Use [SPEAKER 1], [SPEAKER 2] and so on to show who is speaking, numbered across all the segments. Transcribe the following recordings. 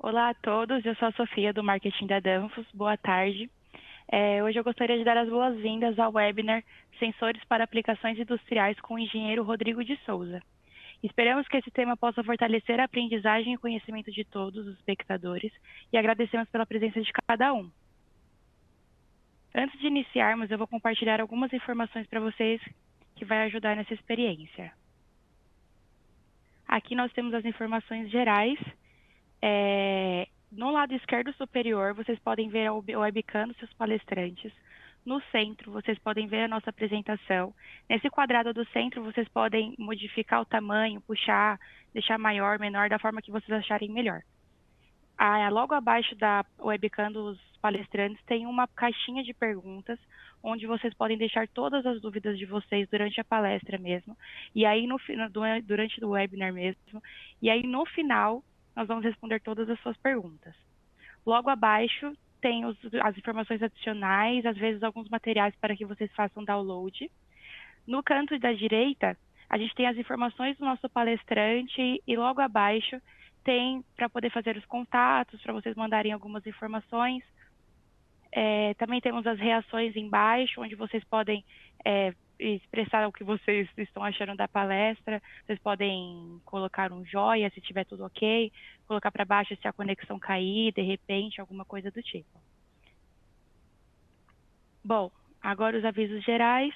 [SPEAKER 1] Olá a todos, eu sou a Sofia do Marketing da Danfoss. Boa tarde. Hoje eu gostaria de dar as boas-vindas ao webinar Sensores para Aplicações Industriais com o engenheiro Rodrigo de Souza. Esperamos que esse tema possa fortalecer a aprendizagem e conhecimento de todos os espectadores e agradecemos pela presença de cada um. Antes de iniciarmos, eu vou compartilhar algumas informações para vocês que vai ajudar nessa experiência. Aqui nós temos as informações gerais. No lado esquerdo superior, vocês podem ver a webcam dos seus palestrantes. No centro, vocês podem ver a nossa apresentação. Nesse quadrado do centro, vocês podem modificar o tamanho, puxar, deixar maior, menor, da forma que vocês acharem melhor. Logo abaixo da webcam dos palestrantes tem uma caixinha de perguntas, onde vocês podem deixar todas as dúvidas de vocês durante a palestra mesmo, e aí durante o webinar mesmo, e aí no final nós vamos responder todas as suas perguntas. Logo abaixo tem as informações adicionais, às vezes alguns materiais para que vocês façam download. No canto da direita, a gente tem as informações do nosso palestrante e logo abaixo tem para poder fazer os contatos, para vocês mandarem algumas informações. Também temos as reações embaixo, onde vocês podem expressar o que vocês estão achando da palestra. Vocês podem colocar um joia se tiver tudo ok, colocar para baixo se a conexão cair, de repente, alguma coisa do tipo. Bom, agora os avisos gerais.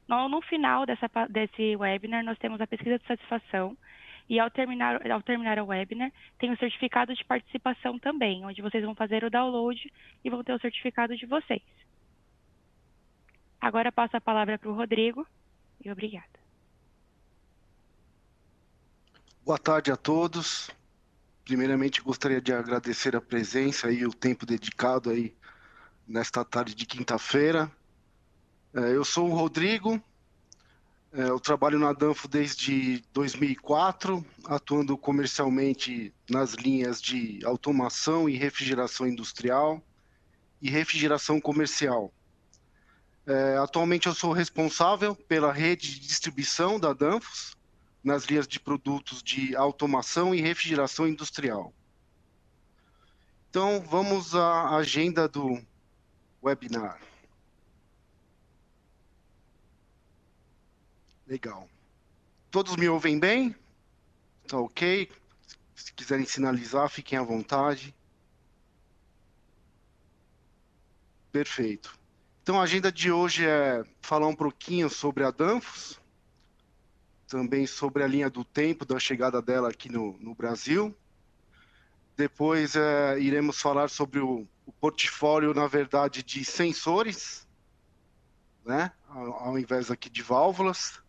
[SPEAKER 1] No final desse webinar, nós temos a pesquisa de satisfação e ao terminar o webinar, tem o certificado de participação também, onde vocês vão fazer o download e vão ter o certificado de vocês. Agora passo a palavra para o Rodrigo e obrigada.
[SPEAKER 2] Boa tarde a todos. Primeiramente, gostaria de agradecer a presença e o tempo dedicado aí nesta tarde de quinta-feira. Eu sou o Rodrigo, eu trabalho na Danfoss desde 2004, atuando comercialmente nas linhas de automação e refrigeração industrial e refrigeração comercial. Atualmente eu sou responsável pela rede de distribuição da Danfoss nas linhas de produtos de automação e refrigeração industrial. Então, vamos à agenda do webinar. Legal. Todos me ouvem bem? Tá ok? Se quiserem sinalizar, fiquem à vontade. Perfeito. Então, a agenda de hoje é falar um pouquinho sobre a Danfoss, também sobre a linha do tempo da chegada dela aqui no Brasil. Depois, iremos falar sobre o portfólio, na verdade, de sensores, né? Ao invés aqui de válvulas.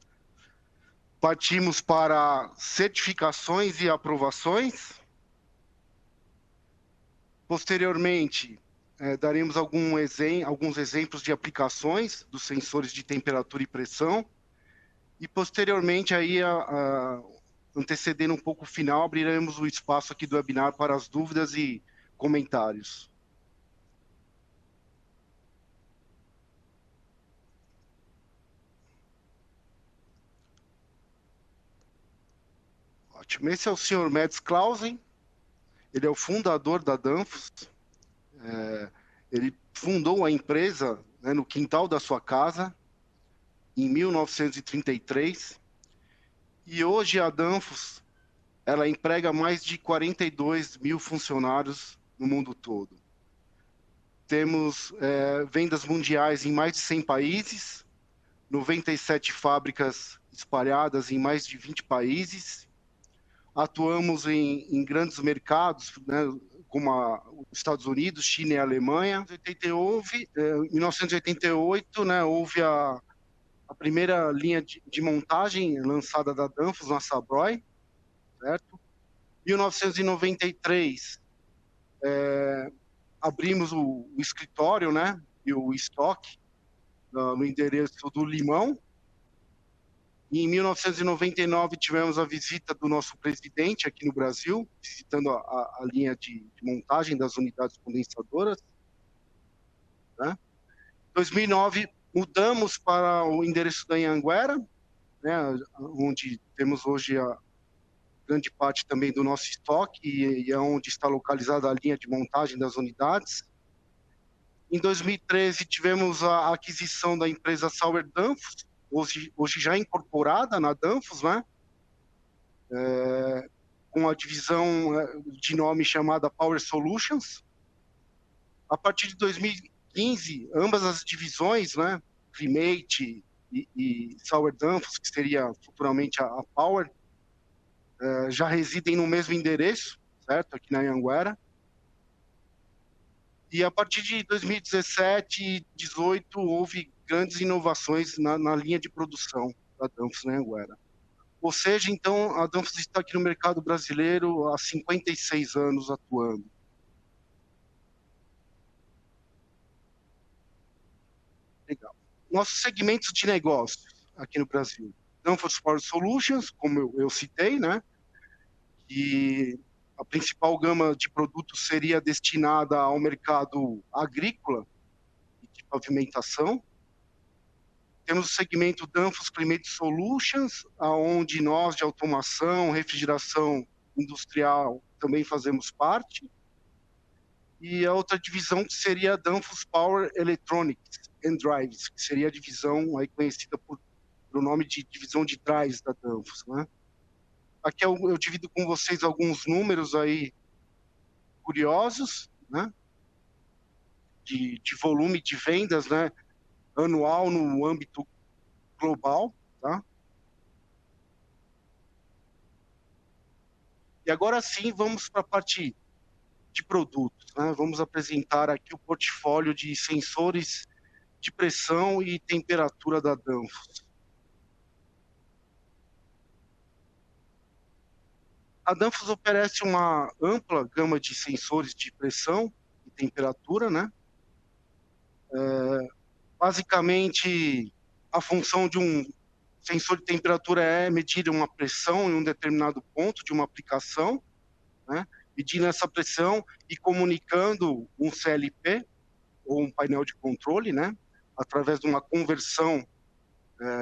[SPEAKER 2] Partimos para certificações e aprovações. Posteriormente, daremos alguns exemplos de aplicações dos sensores de temperatura e pressão. E posteriormente, aí, antecedendo um pouco o final, abriremos o espaço aqui do webinar para as dúvidas e comentários. Ótimo. Esse é o Sr. Mads Clausen. Ele é o fundador da Danfoss. Ele fundou a empresa, né, no quintal da sua casa, em 1933. E hoje a Danfoss, ela emprega mais de 42 mil funcionários no mundo todo. Temos vendas mundiais em mais de 100 países, 97 fábricas espalhadas em mais de 20 países. Atuamos em grandes mercados, né, como os Estados Unidos, China e Alemanha. Em 1988, né, houve a primeira linha de montagem lançada da Danfoss na Sabroy, certo? Em 1993, abrimos o escritório, né, e o estoque no endereço do Limão. E em 1999 tivemos a visita do nosso presidente aqui no Brasil, visitando a linha de montagem das unidades condensadoras, né? Em 2009 mudamos para o endereço da Anhanguera, né, onde temos hoje grande parte também do nosso estoque e é onde está localizada a linha de montagem das unidades. Em 2013, tivemos a aquisição da empresa Sauer Danfoss, hoje já incorporada na Danfoss, né? Com a divisão de nome chamada Power Solutions. A partir de 2015, ambas as divisões, né, Climate e Sauer Danfoss, que seria futuramente a Power, já residem no mesmo endereço, certo? Aqui na Anhanguera. E a partir de 2017 e 2018 houve grandes inovações na linha de produção da Danfoss na Anhanguera. Ou seja, então, a Danfoss está aqui no mercado brasileiro há 56 anos atuando. Legal. Nossos segmentos de negócio aqui no Brasil. Danfoss Power Solutions, como eu citei, né? E a principal gama de produtos seria destinada ao mercado agrícola e de pavimentação. Temos o segmento Danfoss Climate Solutions, onde nós de automação, refrigeração industrial também fazemos parte. E a outra divisão que seria a Danfoss Power Electronics and Drives, que seria a divisão aí conhecida pelo nome de divisão de drives da Danfoss, né? Aqui eu divido com vocês alguns números aí curiosos, né? De volume de vendas, né? Anual no âmbito global, tá? E agora sim, vamos para a parte de produtos, né? Vamos apresentar aqui o portfólio de sensores de pressão e temperatura da Danfoss. A Danfoss oferece uma ampla gama de sensores de pressão e temperatura, né? Basicamente, a função de um sensor de temperatura é medir uma pressão em um determinado ponto de uma aplicação, né? Medindo essa pressão e comunicando um CLP, ou um painel de controle, né? Através de uma conversão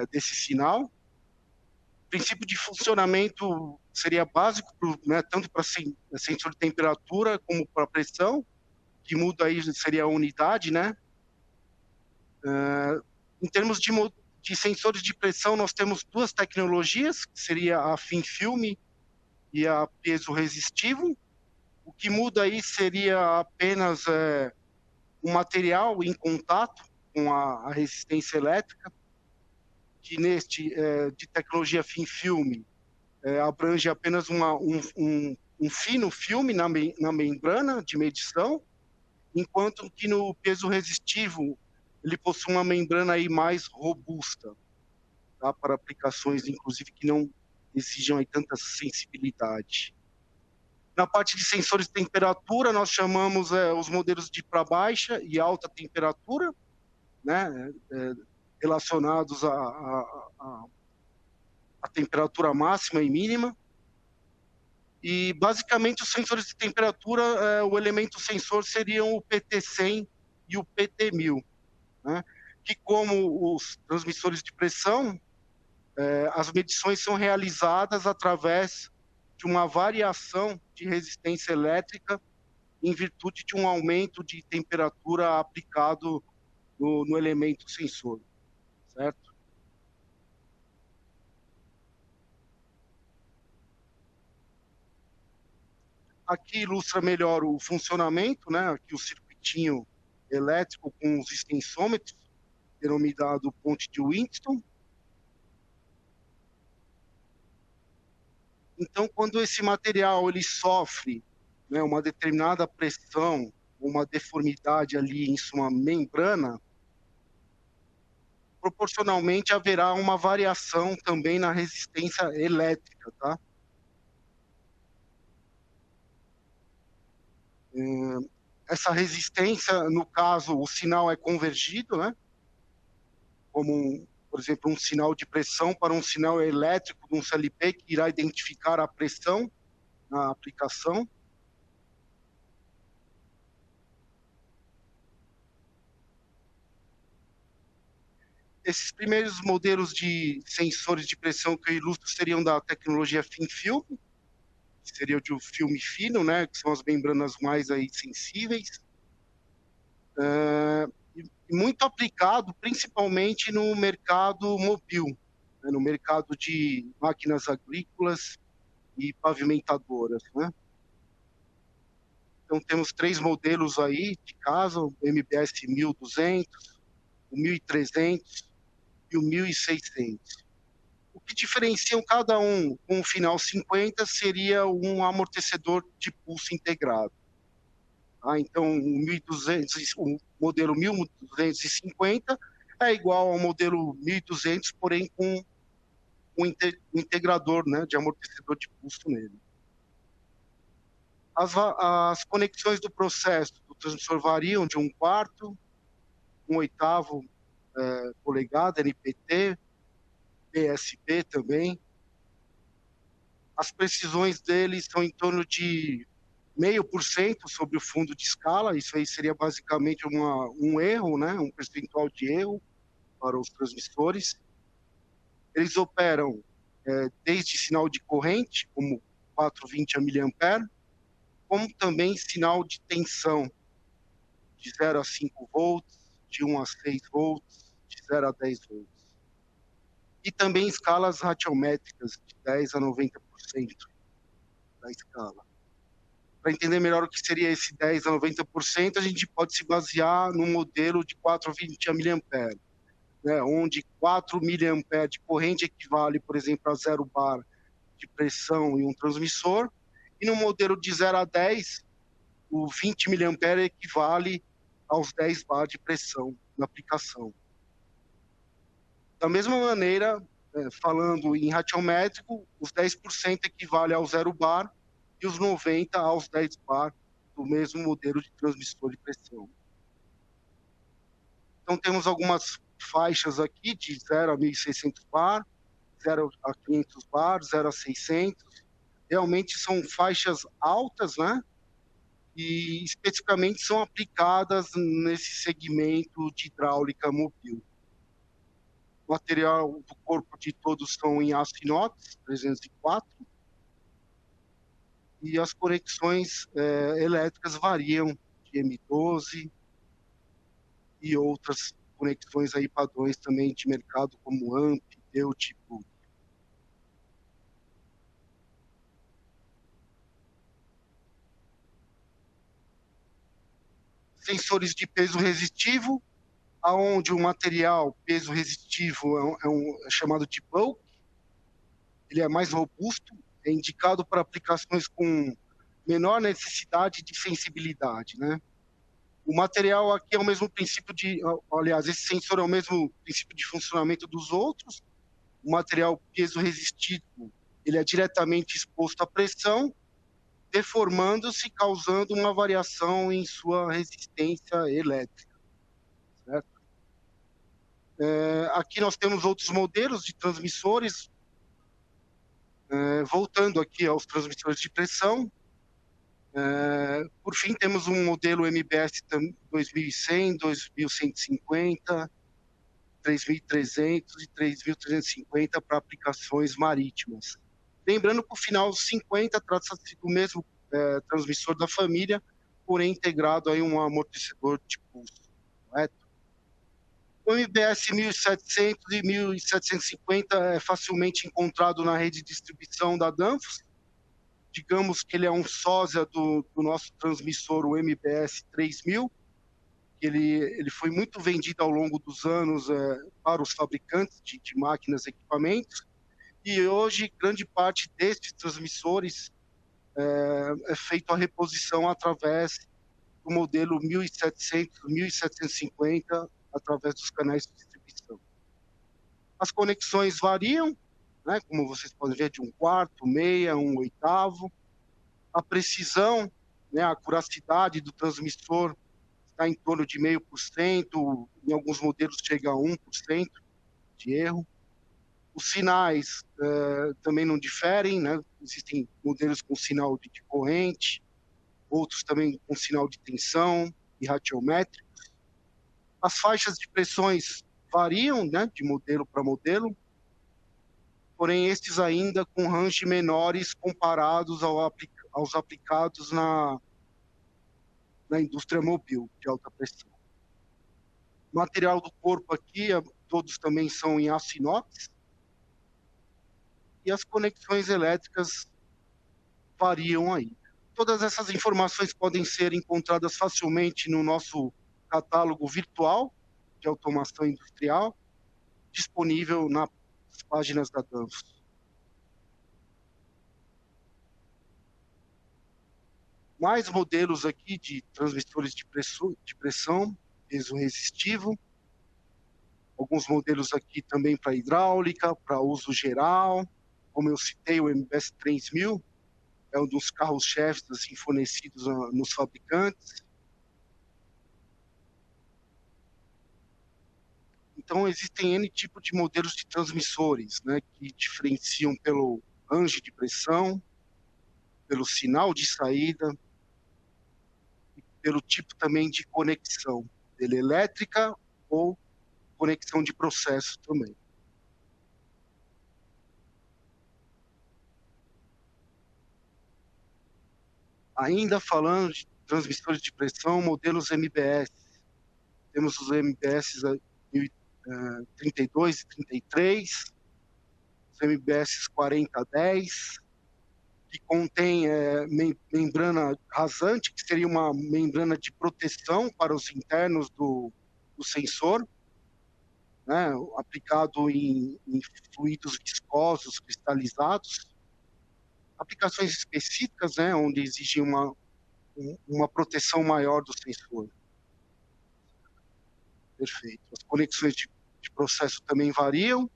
[SPEAKER 2] desse sinal. O princípio de funcionamento seria básico, né, tanto para sensor de temperatura como para pressão, que muda aí seria a unidade, né? Em termos de sensores de pressão, nós temos duas tecnologias, que seria a thin film e a piezo resistivo. O que muda aí seria apenas um material em contato com a resistência elétrica, que de tecnologia thin film abrange apenas um fino filme na membrana de medição, enquanto que no piezo resistivo ele possui uma membrana aí mais robusta, tá? Para aplicações, inclusive, que não exijam aí tanta sensibilidade. Na parte de sensores de temperatura, nós chamamos os modelos de para baixa e alta temperatura, né? Relacionados a temperatura máxima e mínima. E, basicamente, os sensores de temperatura, o elemento sensor seriam o PT100 e o PT1000, né? Que, como os transmissores de pressão, as medições são realizadas através de uma variação de resistência elétrica em virtude de um aumento de temperatura aplicado no elemento sensor, certo? Aqui ilustra melhor o funcionamento, né? Aqui o circuitinho elétrico com os extensômetros, denominado ponte de Winston. Então, quando esse material ele sofre, né, uma determinada pressão, uma deformidade ali em sua membrana, proporcionalmente haverá uma variação também na resistência elétrica, tá? Essa resistência, no caso, o sinal é convergido, né? Como, por exemplo, um sinal de pressão para um sinal elétrico de um CLP que irá identificar a pressão na aplicação. Esses primeiros modelos de sensores de pressão que eu ilustro seriam da tecnologia thin film, que seria o de um filme fino, né, que são as membranas mais aí sensíveis, e muito aplicado principalmente no mercado mobil, né, no mercado de máquinas agrícolas e pavimentadoras, né? Então temos 3 modelos aí de casa, o MBS 1200, o 1300 e o 1600. O que diferenciam cada um com o final 50 seria um amortecedor de pulso integrado. Então, o 1200, o modelo 1250 é igual ao modelo 1200, porém com um integrador, né, de amortecedor de pulso nele. As conexões do processo do transmissor variam de 1/4, 1/8 polegada, NPT, PSP também. As precisões deles são em torno de 0,5% sobre o fundo de escala. Isso aí seria basicamente um erro, né? Um percentual de erro para os transmissores. Eles operam desde sinal de corrente, como 420 mA, como também sinal de tensão, de 0 a 5 volts, de 1 a 6 volts, de 0 a 10 volts. E também escalas ratiométricas, de 10 a 90% da escala. Para entender melhor o que seria esse 10 a 90%, a gente pode se basear no modelo de 420 mA, né, onde 4 mA de corrente equivale, por exemplo, a 0 bar de pressão em um transmissor, e no modelo de 0 a 10, o 20 mA equivale aos 10 bar de pressão na aplicação. Da mesma maneira, falando em ratiométrico, os 10% equivale ao 0 bar e os 90% aos 10 bar do mesmo modelo de transmissor de pressão. Então, temos algumas faixas aqui de 0 a 1.600 bar, 0 a 500 bar, 0 a 600. Realmente são faixas altas, né? E especificamente são aplicadas nesse segmento de hidráulica mobil. O material do corpo de todos são em aço inox 304, e as conexões elétricas variam de M12 e outras conexões aí padrões também de mercado, como AMP, DEUT. Sensores de peso resistivo, aonde o material peso resistivo é chamado de bulk, ele é mais robusto, é indicado para aplicações com menor necessidade de sensibilidade, né? O material aqui é o mesmo princípio de, aliás, esse sensor é o mesmo princípio de funcionamento dos outros. O material peso resistivo, ele é diretamente exposto à pressão, deformando-se, causando uma variação em sua resistência elétrica, certo? Aqui nós temos outros modelos de transmissores, voltando aqui aos transmissores de pressão. Por fim, temos um modelo MBS 2100, 2150, 3300 e 3350 para aplicações marítimas. Lembrando que o final 50 trata-se do mesmo transmissor da família, porém integrado aí um amortecedor de pulso, correto? O MBS 1700 e 1750 é facilmente encontrado na rede de distribuição da Danfoss. Digamos que ele é um sósia do nosso transmissor, o MBS 3000. Ele foi muito vendido ao longo dos anos para os fabricantes de máquinas e equipamentos, e hoje grande parte destes transmissores é feito a reposição através do modelo 1700, 1750, através dos canais de distribuição. As conexões variam, né, como vocês podem ver, de 1/4, meia, 1/8. A precisão, né, a acuracidade do transmissor está em torno de 0,5%, em alguns modelos chega a 1% de erro. Os sinais também não diferem, né? Existem modelos com sinal de corrente, outros também com sinal de tensão e ratiométricos. As faixas de pressões variam, né, de modelo para modelo. porém estes ainda com range menores comparados aos aplicados na indústria mobil de alta pressão. O material do corpo aqui, todos também são em aço inox, e as conexões elétricas variam aí. Todas essas informações podem ser encontradas facilmente no nosso catálogo virtual de automação industrial, disponível nas páginas da Danfoss. Mais modelos aqui de transmissores de pressão, peso resistivo. Alguns modelos aqui também para hidráulica, para uso geral. Como eu citei, o MBS 3000 é um dos carros-chefes assim, fornecidos nos fabricantes. Então, existem N tipos de modelos de transmissores, né, que diferenciam pelo range de pressão, pelo sinal de saída, e pelo tipo também de conexão, dele elétrica ou conexão de processo também. Ainda falando de transmissores de pressão, modelos MBS. Temos os MBS 32 e 33, os MBS 4010, que contém membrana rasante, que seria uma membrana de proteção para os internos do sensor, né, aplicado em fluidos viscosos, cristalizados. Aplicações específicas, né, onde exige uma proteção maior do sensor. Perfeito. As conexões de processo também variam.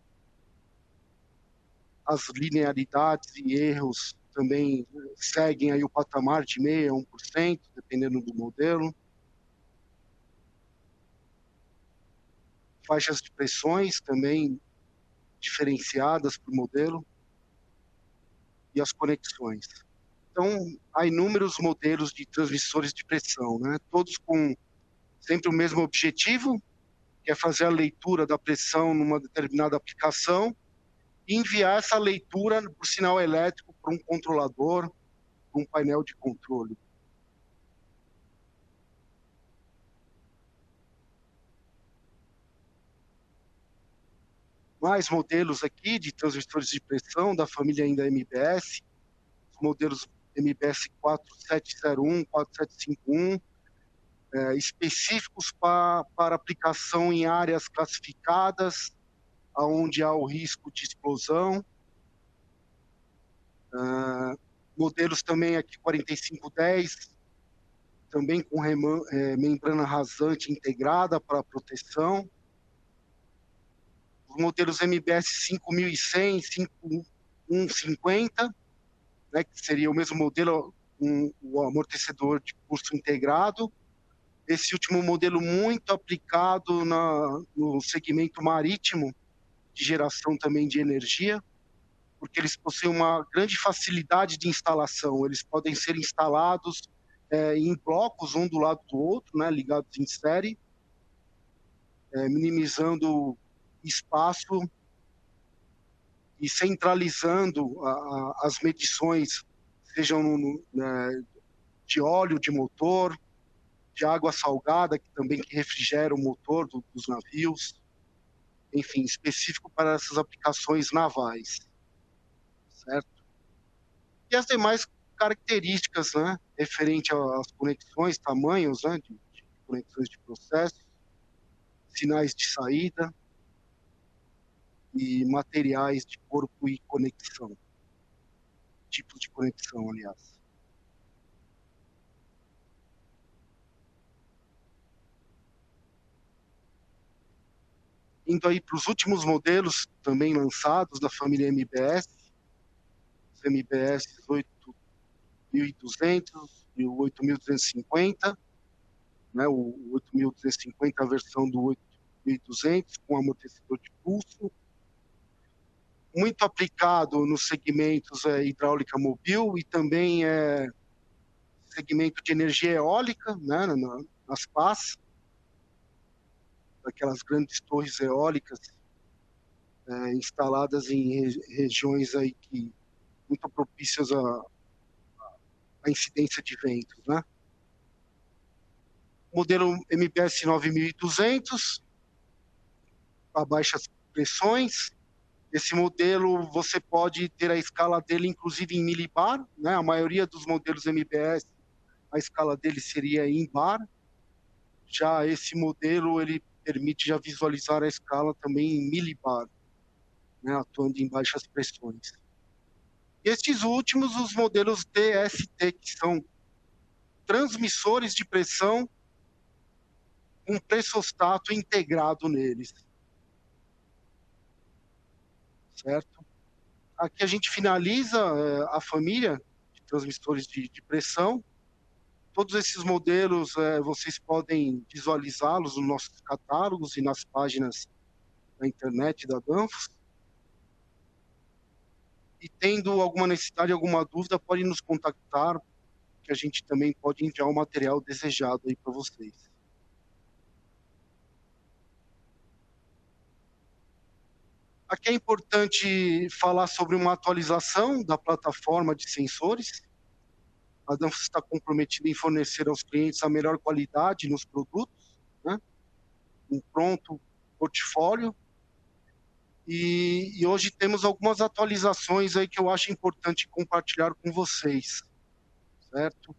[SPEAKER 2] As linearidades e erros também seguem aí o patamar de 0,5% a 1%, dependendo do modelo. Faixas de pressões também diferenciadas por modelo. E as conexões. Então, há inúmeros modelos de transmissores de pressão, né? Todos com sempre o mesmo objetivo, que é fazer a leitura da pressão numa determinada aplicação e enviar essa leitura por sinal elétrico para um controlador, para um painel de controle. Mais modelos aqui de transmissores de pressão da família ainda MBS, os modelos MBS 4701, 4751, específicos para aplicação em áreas classificadas, onde há o risco de explosão. Modelos também aqui 4510, também com membrana rasante integrada para proteção. Os modelos MBS 5100, 5150, né, que seria o mesmo modelo, o amortecedor de curso integrado. Esse último modelo muito aplicado no segmento marítimo, de geração também de energia, porque eles possuem uma grande facilidade de instalação. Eles podem ser instalados em blocos, um do lado do outro, né, ligados em série, minimizando espaço e centralizando as medições, sejam de óleo de motor, de água salgada, que também refrigera o motor dos navios, enfim, específico para essas aplicações navais, certo? E as demais características, né, referente às conexões, tamanhos, né, de conexões de processo, sinais de saída e materiais de corpo e conexão, tipos de conexão, aliás. Indo aí para os últimos modelos também lançados da família MBS, os MBS 8200 e o 8250, né, o 8250 a versão do 8200 com amortecedor de pulso, muito aplicado nos segmentos hidráulica mobil e também segmento de energia eólica, né, nas pás, aquelas grandes torres eólicas instaladas em regiões aí que muito propícias à incidência de ventos, né? Modelo MBS 9200, para baixas pressões. Esse modelo, você pode ter a escala dele, inclusive em milibar, né? A maioria dos modelos MBS, a escala dele seria em bar. Já esse modelo, ele permite já visualizar a escala também em milibar, né? Atuando em baixas pressões. E estes últimos, os modelos DST, que são transmissores de pressão com pressostato integrado neles, certo? Aqui a gente finaliza a família de transmissores de pressão. Todos esses modelos vocês podem visualizá-los nos nossos catálogos e nas páginas da internet da Danfoss. E tendo alguma necessidade, alguma dúvida, pode nos contactar, que a gente também pode enviar o material desejado aí para vocês. Aqui é importante falar sobre uma atualização da plataforma de sensores. A Danfoss está comprometida em fornecer aos clientes a melhor qualidade nos produtos, né? Um pronto portfólio. E hoje temos algumas atualizações aí que eu acho importante compartilhar com vocês, certo?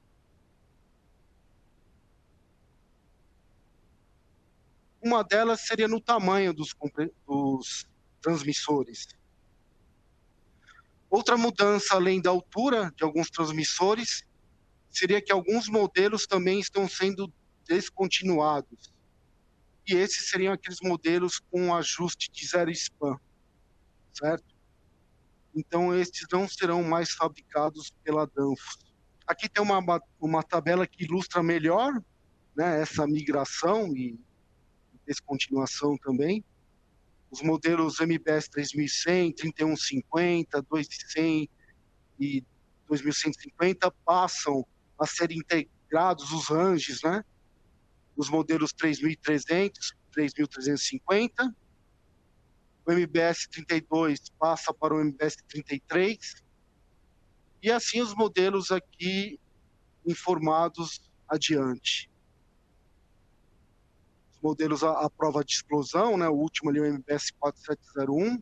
[SPEAKER 2] Uma delas seria no tamanho dos transmissores. Outra mudança, além da altura de alguns transmissores, seria que alguns modelos também estão sendo descontinuados. E esses seriam aqueles modelos com ajuste de zero spam, certo? Então, estes não serão mais fabricados pela Danfoss. Aqui tem uma tabela que ilustra melhor, né, essa migração e descontinuação também. Os modelos MBS 3100, 3150, 2100 e 2150 passam a ser integrados os ranges, né? Os modelos 3300, 3350. O MBS 32 passa para o MBS 33. E assim os modelos aqui informados adiante. Os modelos à prova de explosão, né? O último ali, o MBS 4701,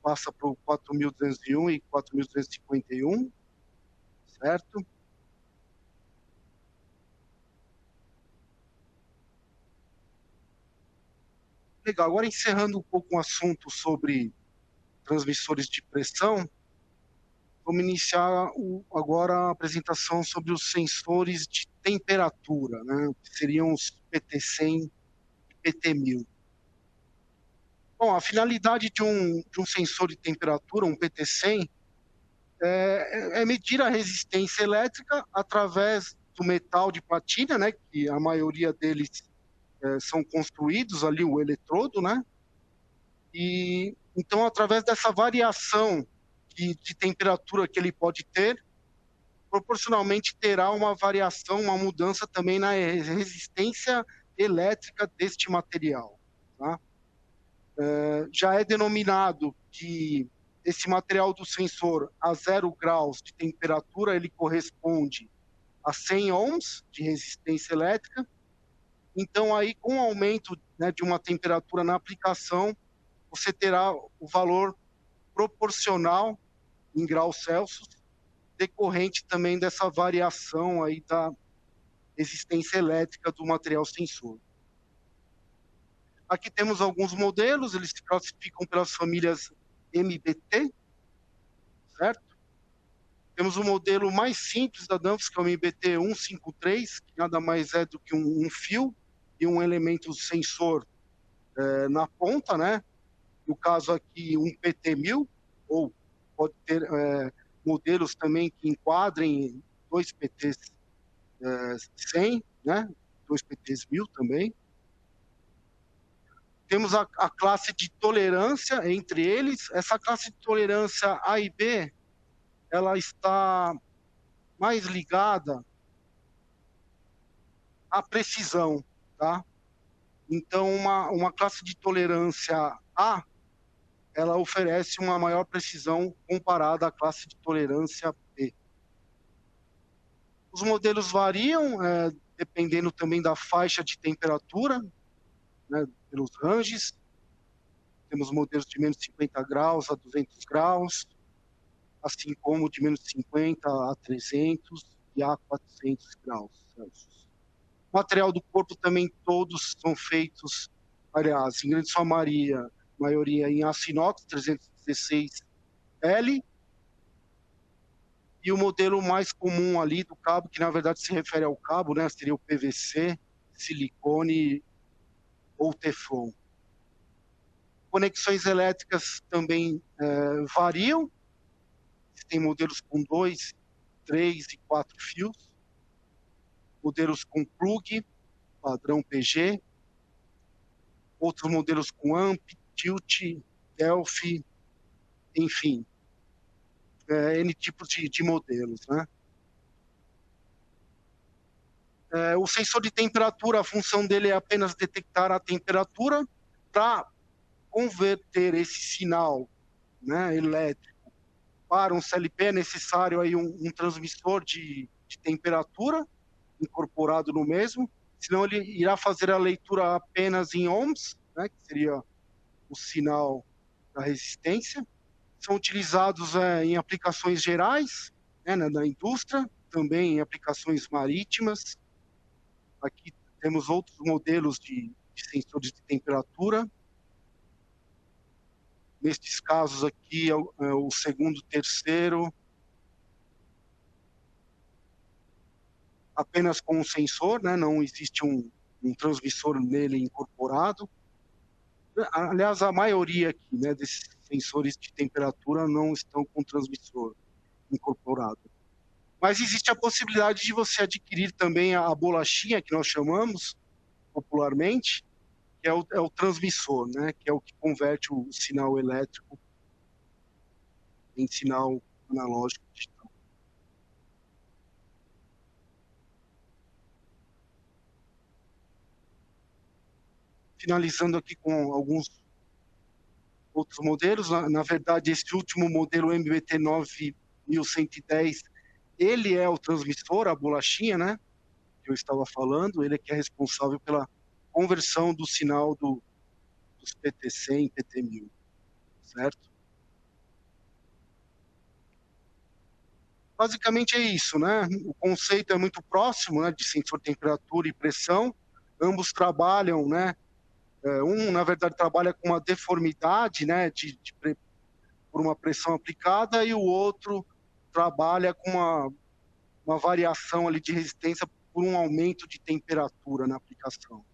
[SPEAKER 2] passa para o 4201 e 4251, certo? Legal, agora encerrando um pouco o assunto sobre transmissores de pressão, vamos iniciar agora a apresentação sobre os sensores de temperatura, né? Que seriam os PT100 e PT1000. Bom, a finalidade de um sensor de temperatura, um PT100, é medir a resistência elétrica através do metal de platina, né? Que a maioria deles são construídos ali, o eletrodo, né? E então, através dessa variação de temperatura que ele pode ter, proporcionalmente terá uma variação, uma mudança também na resistência elétrica deste material, tá? Já é denominado que esse material do sensor a 0 graus de temperatura, ele corresponde a 100 ohms de resistência elétrica. Então, aí, com o aumento, né, de uma temperatura na aplicação, você terá o valor proporcional em graus Celsius, decorrente também dessa variação aí da resistência elétrica do material sensor. Aqui temos alguns modelos, eles se classificam pelas famílias MBT, certo? Temos o modelo mais simples da Danfoss, que é o MBT 153, que nada mais é do que um fio e um elemento sensor na ponta, né? No caso aqui, um PT1000, ou pode ter modelos também que enquadrem dois PTs 100, né? Dois PTs 1000 também. Temos a classe de tolerância entre eles. Essa classe de tolerância A e B, ela está mais ligada à precisão, tá? Então, uma classe de tolerância A ela oferece uma maior precisão comparada à classe de tolerância B. Os modelos variam, dependendo também da faixa de temperatura, né, pelos ranges. Temos modelos de menos 50 graus a 200 graus, assim como de menos 50 a 300 e a 400 graus Celsius. O material do corpo também todos são feitos, aliás, em grande sua maioria em aço inox 316L, e o modelo mais comum ali do cabo, que na verdade se refere ao cabo, né, seria o PVC, silicone ou teflon. Conexões elétricas também variam. Tem modelos com 2, 3 e 4 fios. Modelos com plug, padrão PG. Outros modelos com amp, tilt, delphi, enfim. N tipos de modelos, né? O sensor de temperatura, a função dele é apenas detectar a temperatura para converter esse sinal, né, elétrico para um CLP. É necessário aí um transmissor de temperatura incorporado no mesmo, senão ele irá fazer a leitura apenas em ohms, né, que seria o sinal da resistência. São utilizados em aplicações gerais, né, na indústria, também em aplicações marítimas. Aqui temos outros modelos de sensores de temperatura. Nestes casos aqui, o segundo, terceiro, apenas com um sensor, né? Não existe um transmissor nele incorporado. Aliás, a maioria aqui, né, desses sensores de temperatura não estão com transmissor incorporado. Mas existe a possibilidade de você adquirir também a bolachinha, que nós chamamos popularmente, que é o transmissor, né, que é o que converte o sinal elétrico em sinal analógico digital. Finalizando aqui com alguns outros modelos. Na verdade, esse último modelo, o MBT 9110, ele é o transmissor, a bolachinha, né, que eu estava falando. Ele é que é responsável pela conversão do sinal dos PTC em PT1000, certo? Basicamente é isso, né? O conceito é muito próximo, né, de sensor de temperatura e pressão. Ambos trabalham, né? Na verdade, trabalha com uma deformidade, né, por uma pressão aplicada, e o outro trabalha com uma variação ali de resistência por um aumento de temperatura na aplicação.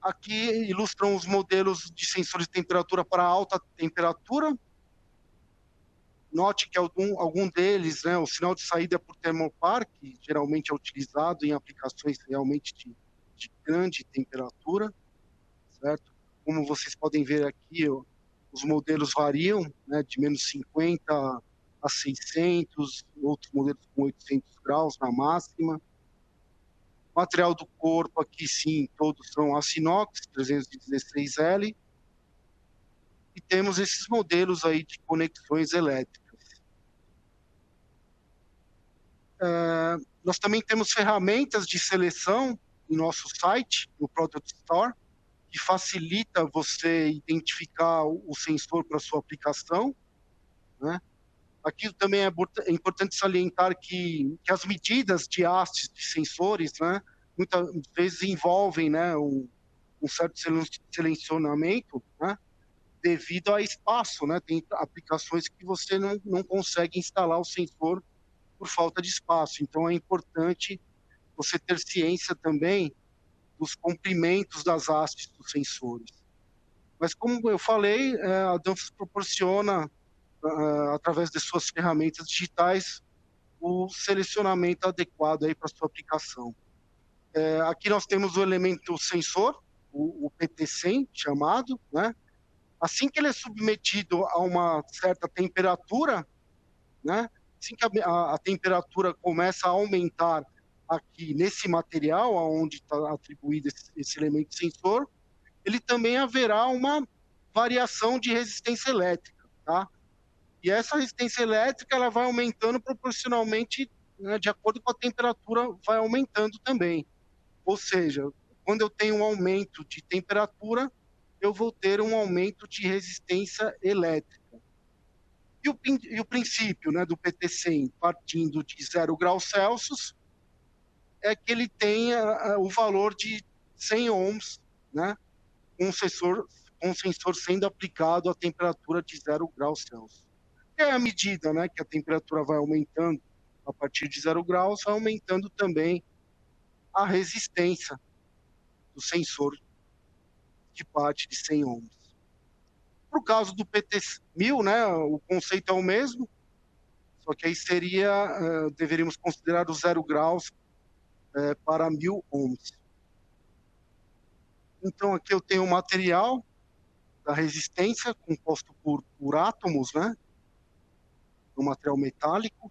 [SPEAKER 2] Aqui ilustram os modelos de sensores de temperatura para alta temperatura. Note que algum deles, né, o sinal de saída é por termopar, que geralmente é utilizado em aplicações realmente de grande temperatura, certo? Como vocês podem ver aqui, os modelos variam, né, de menos 50 a 600, outros modelos com 800 graus na máxima. O material do corpo aqui, sim, todos são aço inox 316L. E temos esses modelos aí de conexões elétricas. Nós também temos ferramentas de seleção no nosso site, no Product Store, que facilita você identificar o sensor para sua aplicação, né? Aqui também é importante salientar que as medidas de hastes de sensores, né, muitas vezes envolvem, né, um certo selecionamento, né, devido a espaço, né? Tem aplicações que você não consegue instalar o sensor por falta de espaço. Então, é importante você ter ciência também dos comprimentos das hastes dos sensores. Mas, como eu falei, a Danfoss proporciona, através de suas ferramentas digitais, o selecionamento adequado aí para a sua aplicação. Aqui nós temos o elemento sensor, o PT100 chamado, né? Assim que ele é submetido a uma certa temperatura, né? Assim que a temperatura começa a aumentar aqui nesse material, aonde está atribuído esse elemento sensor, ele também haverá uma variação de resistência elétrica, tá? E essa resistência elétrica ela vai aumentando proporcionalmente, né, de acordo com a temperatura, vai aumentando também. Ou seja, quando eu tenho um aumento de temperatura, eu vou ter um aumento de resistência elétrica. E o princípio, né, do PT100, partindo de 0 graus Celsius, é que ele tenha o valor de 100 ohms, né, com o sensor sendo aplicado a temperatura de 0 graus Celsius. E à medida, né, que a temperatura vai aumentando a partir de 0 graus, vai aumentando também a resistência do sensor de parte de 100 ohms. Para o caso do PT1000, né, o conceito é o mesmo, só que aí deveríamos considerar os 0 graus para 1000 ohms. Então aqui eu tenho o material da resistência composto por átomos, né, um material metálico.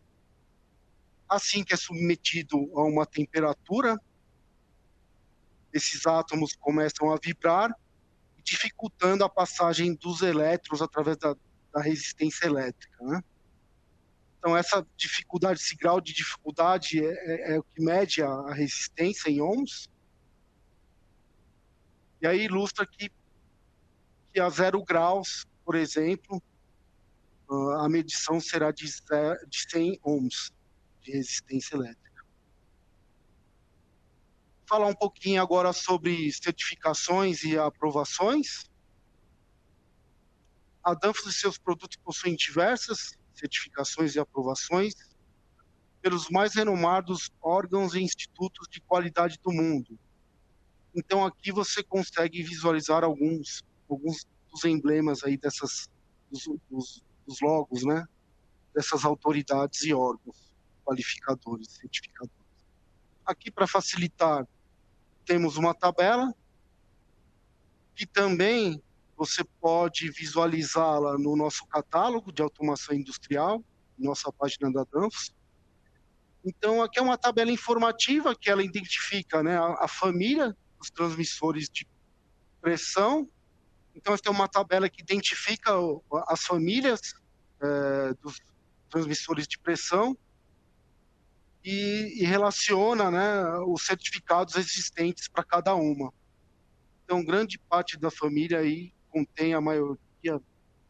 [SPEAKER 2] Assim que é submetido a uma temperatura, esses átomos começam a vibrar, dificultando a passagem dos elétrons através da resistência elétrica, né? Então, essa dificuldade, esse grau de dificuldade é o que mede a resistência em ohms. E aí ilustra que a 0 graus, por exemplo, a medição será de 100 ohms de resistência elétrica. Falar um pouquinho agora sobre certificações e aprovações. A Danfoss e seus produtos possuem diversas certificações e aprovações pelos mais renomados órgãos e institutos de qualidade do mundo. Então aqui você consegue visualizar alguns dos emblemas aí dos logos, né? Dessas autoridades e órgãos qualificadores, certificadores. Aqui, para facilitar, temos uma tabela que também você pode visualizá-la no nosso catálogo de automação industrial, nossa página da Danfoss. Então, aqui é uma tabela informativa que ela identifica, né, a família dos transmissores de pressão. Então, essa é uma tabela que identifica as famílias dos transmissores de pressão e relaciona, né, os certificados existentes para cada uma. Então, grande parte da família aí contém a maioria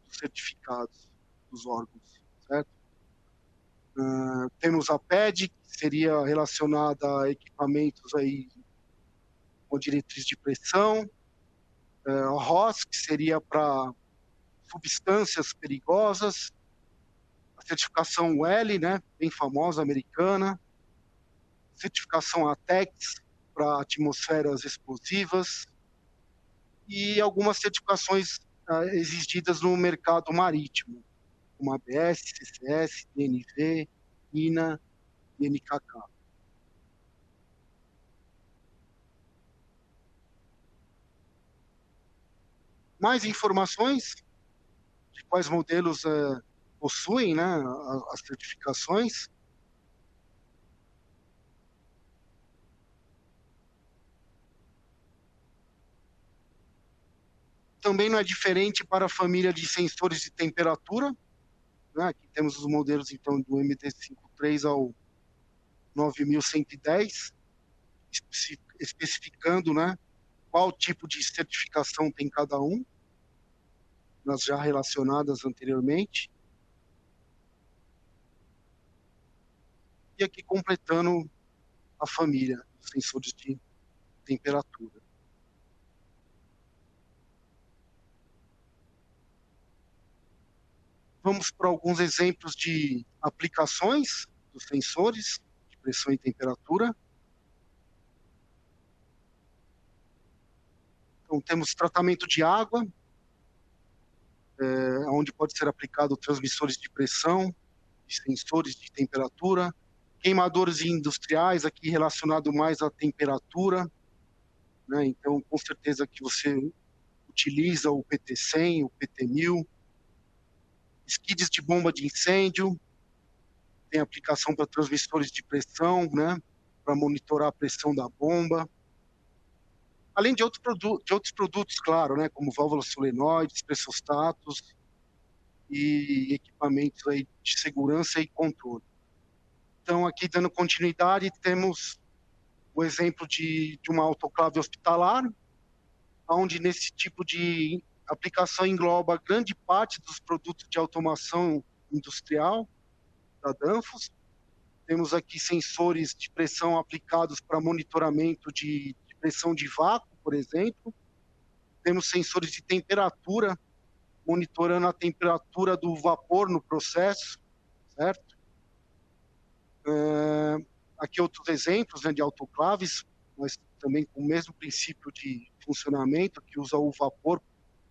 [SPEAKER 2] dos certificados dos órgãos, certo? Temos a PED, que seria relacionada a equipamentos aí com diretriz de pressão, a ROS, que seria para substâncias perigosas, a certificação WELL, né, bem famosa, americana, certificação ATEX para atmosferas explosivas e algumas certificações exigidas no mercado marítimo, como ABS, CCS, DNV, INA e NKK. Mais informações de quais modelos possuem, né, as certificações. Também não é diferente para a família de sensores de temperatura, né? Aqui temos os modelos então do MT53 ao 9110, especificando, né, qual tipo de certificação tem cada um, nas já relacionadas anteriormente. E aqui completando a família dos sensores de temperatura. Vamos para alguns exemplos de aplicações dos sensores de pressão e temperatura. Então, temos tratamento de água, onde pode ser aplicado transmissores de pressão, de sensores de temperatura, queimadores industriais, aqui relacionado mais à temperatura, né? Então, com certeza que você utiliza o PT100, o PT1000, skids de bomba de incêndio, tem aplicação para transmissores de pressão, né? para monitorar a pressão da bomba. Além de outros produtos, claro, né, como válvulas solenoides, pressostatos e equipamentos aí de segurança e controle. Então, aqui dando continuidade, temos o exemplo de uma autoclave hospitalar, onde nesse tipo de aplicação engloba grande parte dos produtos de automação industrial da Danfoss. Temos aqui sensores de pressão aplicados para monitoramento de pressão de vácuo, por exemplo. Temos sensores de temperatura, monitorando a temperatura do vapor no processo, certo? Aqui outros exemplos, né, de autoclaves, mas também com o mesmo princípio de funcionamento, que usa o vapor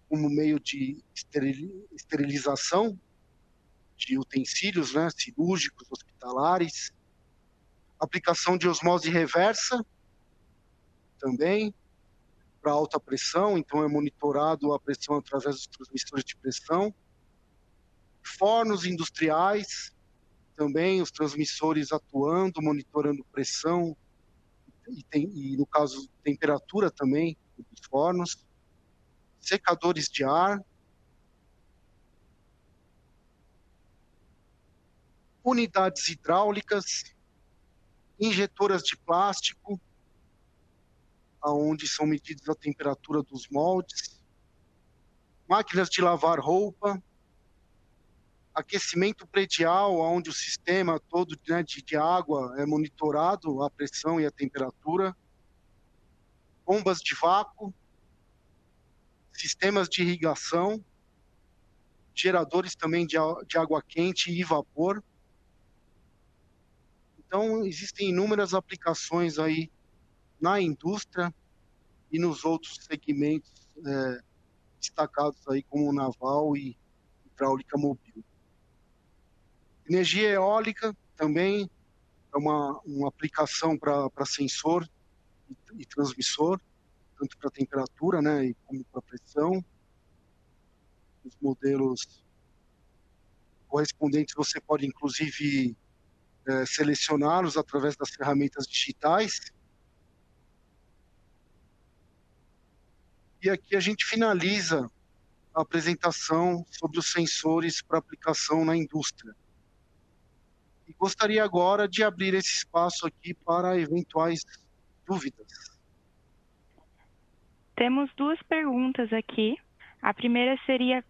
[SPEAKER 2] como meio de esterilização de utensílios, né, cirúrgicos, hospitalares. Aplicação de osmose reversa também, para alta pressão, então é monitorado a pressão através dos transmissores de pressão. Fornos industriais, também os transmissores atuando, monitorando pressão e no caso, temperatura também dos fornos. Secadores de ar. Unidades hidráulicas, injetoras de plástico, aonde são medidas a temperatura dos moldes, máquinas de lavar roupa, aquecimento predial, onde o sistema todo, né, de água é monitorado, a pressão e a temperatura, bombas de vácuo, sistemas de irrigação, geradores também de água quente e vapor. Então, existem inúmeras aplicações aí na indústria e nos outros segmentos destacados aí como naval e hidráulica mobil. Energia eólica também é uma aplicação para sensor e transmissor, tanto para temperatura, né, como para pressão. Os modelos correspondentes você pode, inclusive, selecioná-los através das ferramentas digitais. E aqui a gente finaliza a apresentação sobre os sensores para aplicação na indústria. E gostaria agora de abrir esse espaço aqui para eventuais dúvidas.
[SPEAKER 1] Temos duas perguntas aqui. A primeira seria: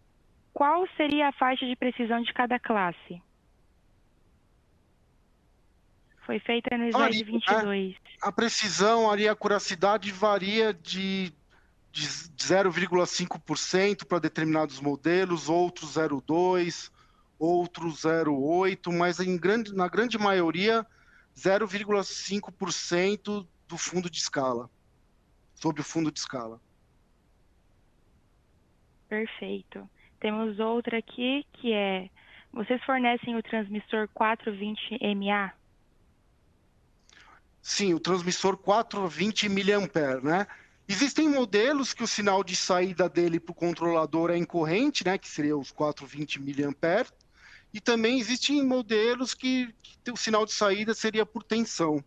[SPEAKER 1] qual seria a faixa de precisão de cada classe? Foi feita no slide 22.
[SPEAKER 2] A precisão, ali, a acuracidade varia de 0,5% para determinados modelos, outros 0,2%, outros 0,8%, mas na grande maioria, 0,5% do fundo de escala, sobre o fundo de escala.
[SPEAKER 1] Perfeito. Temos outra aqui que é: vocês fornecem o transmissor 420MA?
[SPEAKER 2] Sim, o transmissor 420 mA, né? Existem modelos que o sinal de saída dele para o controlador é em corrente, né? Que seria os 420 mA. E também existem modelos que o sinal de saída seria por tensão,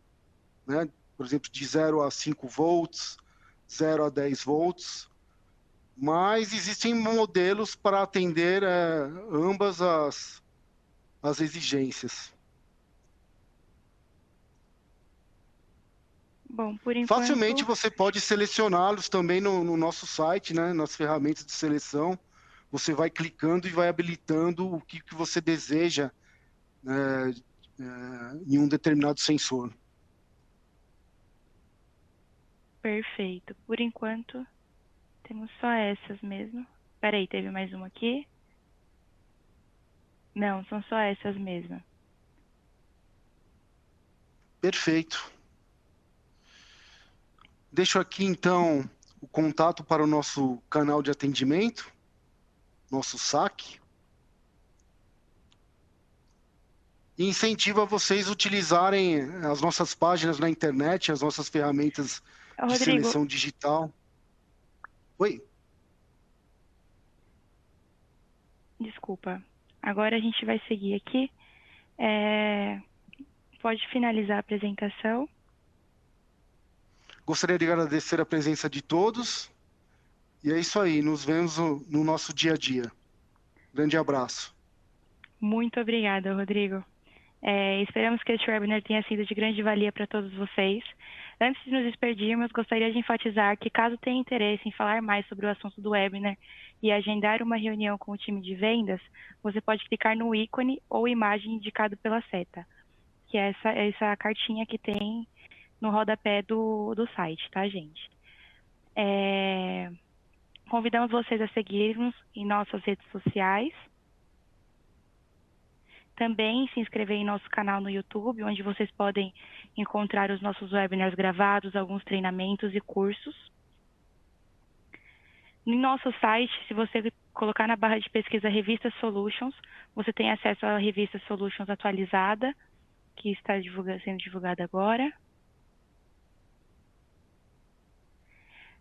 [SPEAKER 2] né? Por exemplo, de 0 a 5 volts, 0 a 10 volts. Mas existem modelos para atender ambas as exigências.
[SPEAKER 1] Bom, por enquanto...
[SPEAKER 2] Facilmente você pode selecioná-los também no nosso site, né? Nas ferramentas de seleção. Você vai clicando e vai habilitando o que você deseja em um determinado sensor.
[SPEAKER 1] Perfeito. Por enquanto, temos só essas mesmo. Espera aí, teve mais uma aqui? Não, são só essas mesmo.
[SPEAKER 2] Perfeito. Deixo aqui, então, o contato para o nosso canal de atendimento, nosso saque. E incentivo a vocês utilizarem as nossas páginas na internet, as nossas ferramentas de seleção digital. Oi?
[SPEAKER 1] Desculpa. Agora a gente vai seguir aqui. Pode finalizar a apresentação.
[SPEAKER 2] Gostaria de agradecer a presença de todos. E é isso aí, nos vemos no nosso dia a dia. Grande abraço.
[SPEAKER 1] Muito obrigada, Rodrigo. Esperamos que este webinar tenha sido de grande valia para todos vocês. Antes de nos despedirmos, gostaria de enfatizar que, caso tenha interesse em falar mais sobre o assunto do webinar e agendar uma reunião com o time de vendas, você pode clicar no ícone ou imagem indicado pela seta, que é essa cartinha que tem no rodapé do site, tá, gente? Convidamos vocês a seguirmos em nossas redes sociais. Também se inscrever em nosso canal no YouTube, onde vocês podem encontrar os nossos webinars gravados, alguns treinamentos e cursos. No nosso site, se você colocar na barra de pesquisa Revista Solutions, você tem acesso à Revista Solutions atualizada, que está sendo divulgada agora.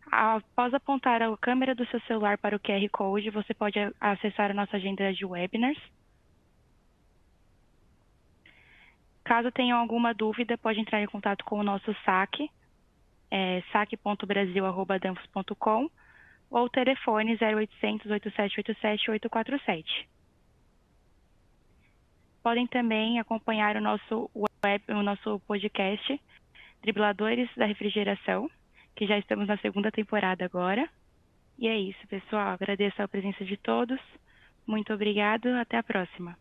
[SPEAKER 1] Após apontar a câmera do seu celular para o QR Code, você pode acessar a nossa agenda de webinars. Caso tenham alguma dúvida, pode entrar em contato com o nosso saque, saque.brasil@danfoss.com, ou telefone 0800 8787 847. Podem também acompanhar o nosso podcast, Dribladores da Refrigeração, que já estamos na segunda temporada agora. E é isso, pessoal. Agradeço a presença de todos. Muito obrigado. Até a próxima.